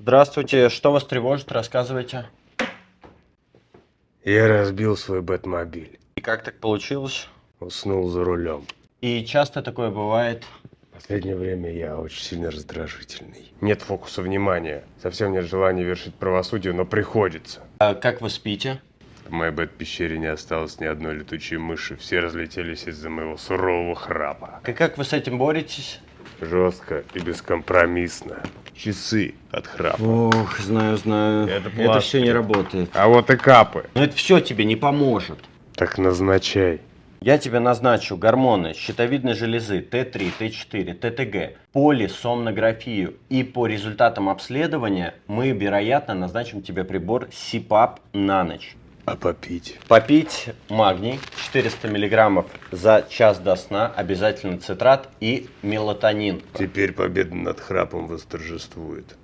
Здравствуйте, что вас тревожит, рассказывайте. Я разбил свой бэтмобиль. И как так получилось? Уснул за рулем. И часто такое бывает? В последнее время я очень сильно раздражительный. Нет фокуса внимания. Совсем нет желания вершить правосудие, но приходится. А как вы спите? В моей бэт-пещере не осталось ни одной летучей мыши. Все разлетелись из-за моего сурового храпа. И как вы с этим боретесь? Жестко и бескомпромиссно. Часы от храпа. Ох, знаю. Это Это пластырь. все не работает. А вот и капы. Но это все тебе не поможет. Так назначай. Я тебе назначу гормоны щитовидной железы Т3, Т4, ТТГ, полисомнографию. И по результатам обследования мы, вероятно, назначим тебе прибор СИПАП на ночь. А попить? Попить магний 400 миллиграммов за час до сна, обязательно цитрат и мелатонин. Теперь победа над храпом восторжествует.